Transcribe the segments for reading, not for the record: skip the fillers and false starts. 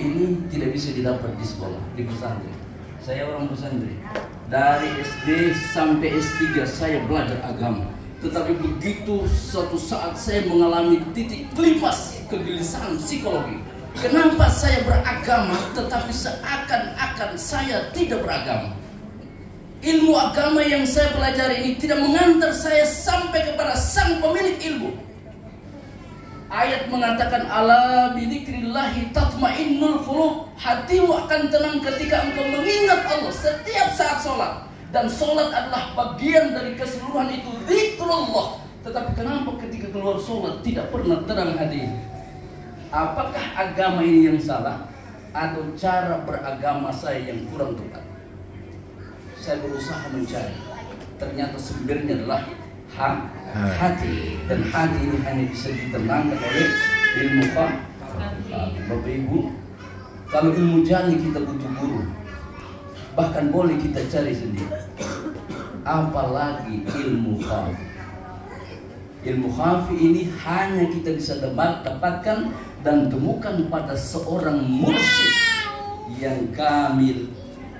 ini tidak bisa didapat di sekolah, di pesantren. Saya orang pesantren. Dari SD sampai S3 saya belajar agama. Tetapi begitu suatu saat saya mengalami titik klimaks kegelisahan psikologi. Kenapa saya beragama tetapi seakan-akan saya tidak beragama? Ilmu agama yang saya pelajari ini tidak mengantar saya sampai kepada sang pemilik ilmu. Ayat mengatakan ala bidzikrillahi tatmainnul qulub. Hatimu akan tenang ketika engkau mengingat Allah setiap saat sholat. Dan sholat adalah bagian dari keseluruhan itu zikrullah. Tetapi kenapa ketika keluar sholat tidak pernah tenang hati? Apakah agama ini yang salah atau cara beragama saya yang kurang tepat? Saya berusaha mencari. Ternyata sumbernya adalah hati, dan hati ini hanya bisa ditenangkan oleh ilmu Bapak Ibu, kalau ilmu jali kita butuh guru, bahkan boleh kita cari sendiri. Apalagi ilmu khafi. Ilmu khafi ini hanya kita bisa dapatkan dan temukan pada seorang mursyid yang kamil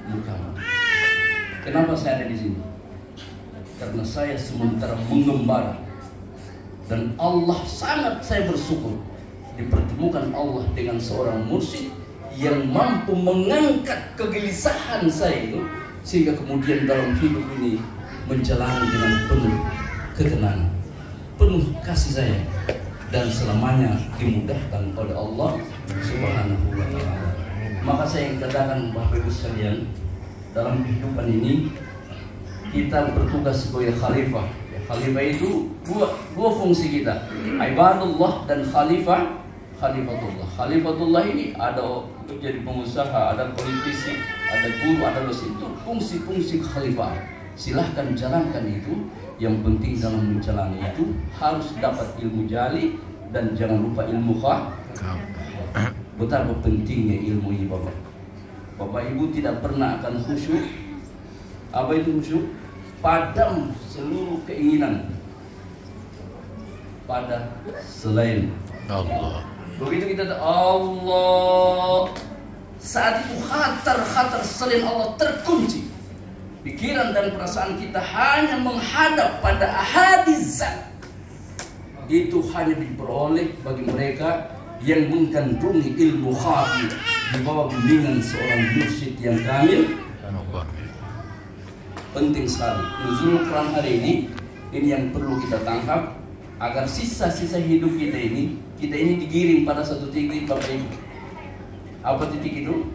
mukammal. Kenapa saya ada di sini? Karena saya sementara mengembara, dan Allah sangat saya bersyukur dipertemukan Allah dengan seorang mursyid yang mampu mengangkat kegelisahan saya itu, sehingga kemudian dalam hidup ini menjalani dengan penuh ketenangan, penuh kasih sayang, dan selamanya dimudahkan oleh Allah Subhanahu wa Ta'ala. Maka saya ingin katakan Bapak Ibu sekalian, dalam kehidupan ini kita bertugas sebagai khalifah. Khalifah itu dua fungsi kita, ibadullah dan khalifatullah. Khalifatullah ini ada untuk jadi pengusaha, ada politisi, ada guru, ada dosen. Itu fungsi-fungsi khalifah. Silahkan jalankan itu. Yang penting dalam menjalani itu harus dapat ilmu jali dan jangan lupa ilmu khafi. Betapa pentingnya ilmu ini Bapak. Bapak Ibu tidak pernah akan khusyuk. Apa itu khusyuk? Padam seluruh keinginan pada selain Allah. Begitu kita Allah, saat itu khatar selain Allah terkunci. Pikiran dan perasaan kita hanya menghadap pada ahadits. Itu hanya diperoleh bagi mereka yang mengkandungi ilmu khafi di bawah bimbingan seorang mursyid yang kamil. Penting sekali nuzul Quran hari ini yang perlu kita tangkap agar sisa-sisa hidup kita ini digiring pada satu titik Bapak Ibu. Apa titik itu?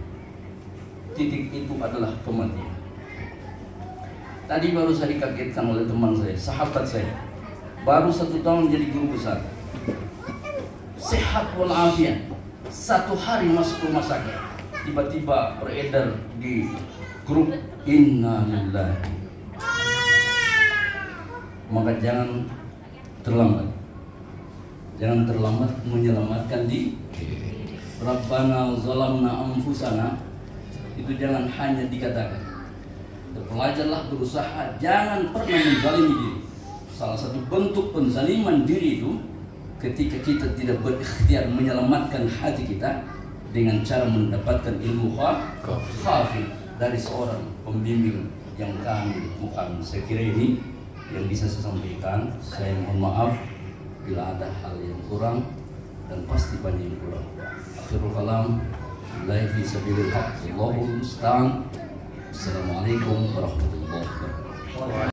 Titik itu adalah kematian. Tadi baru saya dikagetkan oleh teman saya, sahabat saya, baru 1 tahun jadi guru besar, sehat walafiat, 1 hari masuk rumah sakit, tiba-tiba beredar di grup inna lillahi. Maka jangan terlambat menyelamatkan diri. Rabbana zalamna anfusana, itu jangan hanya dikatakan. Belajarlah, berusaha, jangan pernah menzalimi diri. Salah satu bentuk penzaliman diri itu ketika kita tidak berikhtiar menyelamatkan hati kita dengan cara mendapatkan ilmu khafi dari seorang pembimbing yang kamil mukammal. Saya kira ini yang bisa saya sampaikan. Saya mohon maaf bila ada hal yang kurang, dan pasti banyak yang kurang. Akhirul kalam, billahi fi sabilillah, Allahul musta'an. Assalamualaikum warahmatullahi wabarakatuh.